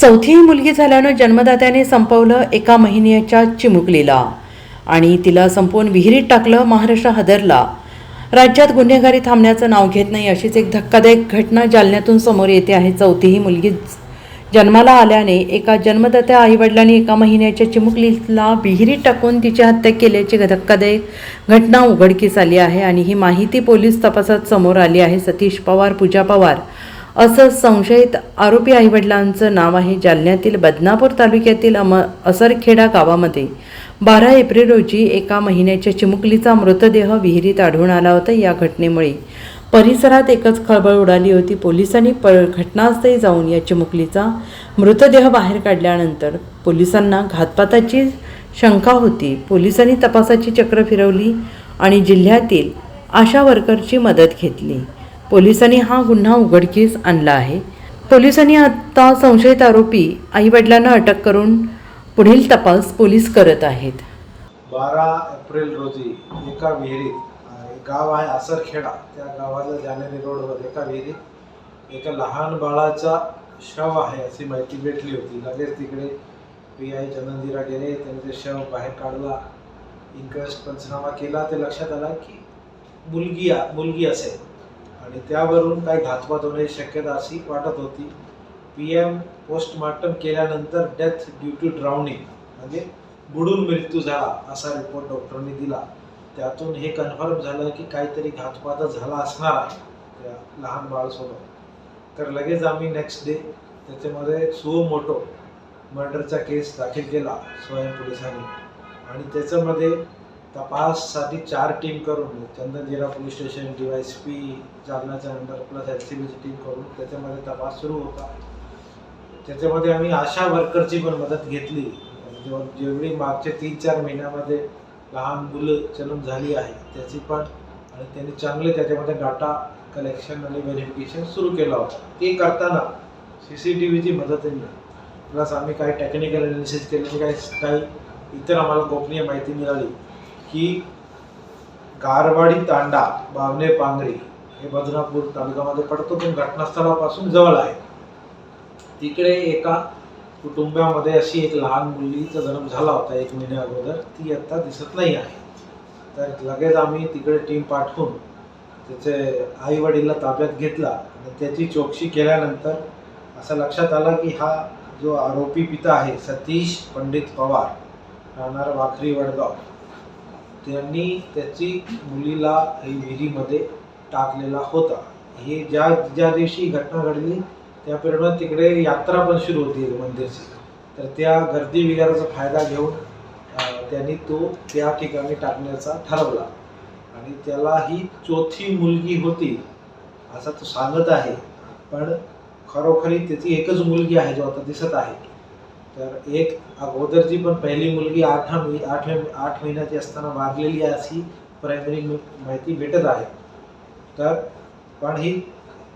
चौथी मुलगी झाल्यानं जन्मदात्याने संपवलं एका महिन्याच्या चिमुकलीला आणि तिला संपवून विहिरीत टाकलं. महाराष्ट्र हादरला. राज्यात गुन्हेगारी थांबण्याचं नाव घेत नाही अशीच एक धक्कादायक घटना जालन्यातून समोर येते आहे. चौथी मुलगी जन्माला आल्याने एका जन्मदात्या आईवडिलांनी एका महिन्याच्या चिमुकलीला विहिरीत टाकून तिची हत्या केल्याची धक्कादायक घटना उघडकीस आली आहे आणि ही माहिती पोलीस तपासात समोर आली आहे. सतीश पवार, पूजा पवार असं संशयित आरोपी आईवडिलांचं नाव आहे. जालन्यातील बदनापूर तालुक्यातील असरखेडा गावामध्ये 12 एप्रिल रोजी एका महिन्याच्या चिमुकलीचा मृतदेह विहिरीत आढळून आला होता. या घटनेमुळे परिसरात एकच खळबळ उडाली होती. पोलिसांनी घटनास्थळी जाऊन या चिमुकलीचा मृतदेह बाहेर काढल्यानंतर पोलिसांना घातपाताची शंका होती. पोलिसांनी तपासाची चक्र फिरवली आणि जिल्ह्यातील आशा वर्करची मदत घेतली. पोलिसांनी हा गुन्हा उघडकीस आणला आहे. पोलिसांनी आता संशयित आरोपी आईवडिलांना अटक करून पुढील तपास पोलीस करत आहेत. 12 एप्रिल रोजी एका विहिरीत, गाव आहे असरखेडा, त्या गावाला जानेरी रोडवर एका विहिरीत एका लहान बाळाचा शव आहे अशी माहिती भेटली होती. लगेच तिकडे PI चंदनजीरा गेले. त्यांनी ते शव बाहेर काढला, इन्क्वेस्ट पंचनामा केला. ते लक्षात आला की मुलगी असेल आणि त्यावरून काही घातपात होण्याची शक्यता अशी वाटत होती. PM पोस्टमॉर्टम केल्यानंतर डेथ ड्यू टू ड्राउनिंग म्हणजे बुडून मृत्यू झाला असा रिपोर्ट डॉक्टरांनी दिला. त्यातून हे कन्फर्म झालं की काहीतरी घातपात झाला असणार आहे त्या लहान बाळासोबत. तर लगेच आम्ही नेक्स्ट डे त्याच्यामध्ये सुओ मोटो मर्डरचा केस दाखल केला स्वयं पोलिसांनी आणि त्याच्यामध्ये तपाससाठी 4 टीम करून चंदनजीरा पोलीस स्टेशन, DYSP जालनाच्या अंडर प्लस LCBची टीम करून त्याच्यामध्ये तपास सुरू होता. त्याच्यामध्ये आम्ही आशा वर्करची पण मदत घेतली. जेवढी मागच्या 3-4 महिन्यामध्ये लहान मुलं जन्म झाली आहे त्याची पण, आणि त्यांनी चांगले त्याच्यामध्ये डाटा कलेक्शन आणि व्हेरिफिकेशन सुरू केलं होतं. ते करताना CCTVची मदतीने प्लस आम्ही काही टेक्निकल अनालिसिस केले. काही इतर आम्हाला गोपनीय माहिती मिळाली की गारवाडी तांडा, बावणे पांगरी हे बदनापूर तालुक्यामध्ये पडतो पण घटनास्थळापासून जवळ आहे. तिकडे एका कुटुंबामध्ये अशी एक लहान मुलीचा जन्म झाला होता 1 महिन्या अगोदर. ती आता दिसत नाही आहे. तर लगेच आम्ही तिकडे टीम पाठवून त्याचे आईवडिलांना ताब्यात घेतला आणि त्याची चौकशी केल्यानंतर असं लक्षात आलं की हा जो आरोपी पिता आहे सतीश पंडित पवार, राहणार वाखरी वडगाव, त्यांनी त्याची मुलीला विहिरीमध्ये टाकलेला होता. हे ज्या दिवशी घटना घडली त्या पिरियडमध्ये तिकडे यात्रा पण सुरू होती मंदिरची. तर त्या गर्दी वगैरेचा फायदा घेऊन त्यांनी तो त्या ठिकाणी टाकण्याचा ठरवला आणि त्याला ही 4थी मुलगी होती असं तो सांगत आहे. पण खरोखरी त्याची एकच मुलगी आहे जो आता दिसत आहे. तर एक अगोदरची पण पहिली मुलगी 8 महिन्याची असताना वारलेली आहे अशी प्रायमरी माहिती भेटत आहे. तर पण ही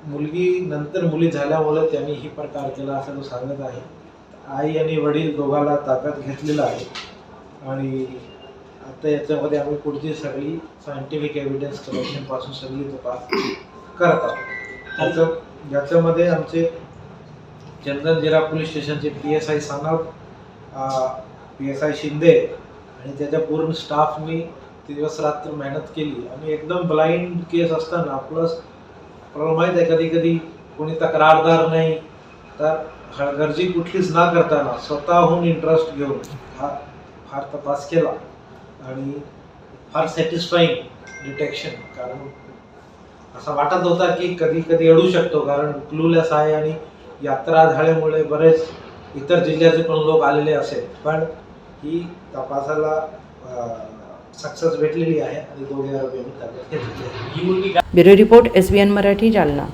मुलगी नंतर मुली झाल्यामुळे त्यांनी ही प्रकार केला असं तो सांगत आहे. आई आणि वडील दोघाला ताब्यात घेतलेलं आहे आणि आता याच्यामध्ये आम्ही पुढची सगळी सायंटिफिक एव्हिडन्स कलेक्शनपासून सगळी तपास करत आहोत. ज्याच्यामध्ये आमचे चंदनजीरा पोलीस स्टेशनचे PSI सानप, PSI शिंदे आणि त्याच्या पूर्ण स्टाफनी दिवस रात्र मेहनत केली. आणि एकदम ब्लाइंड केस असताना प्लस माहीत आहे कधी कधी कोणी तक्रारदार नाही, तर हलगर्जी कुठलीच ना करताना स्वतःहून इंटरेस्ट घेऊन हा फार तपास केला आणि फार सॅटिस्फाईंग डिटेक्शन. कारण असं वाटत होता की कधी कधी अडू शकतो कारण क्लूलेस आहे आणि यात्रा झाल्यामुळे बरेच इतर जिल्ह्याचे पण लोक आलेले असेल. पण ही तपासाला सक्सेस भेटलेली आहे आणि 2 आरोपींनी ताब्यात घेतलेली आहे. Bureau report SBN Marathi, Jalna.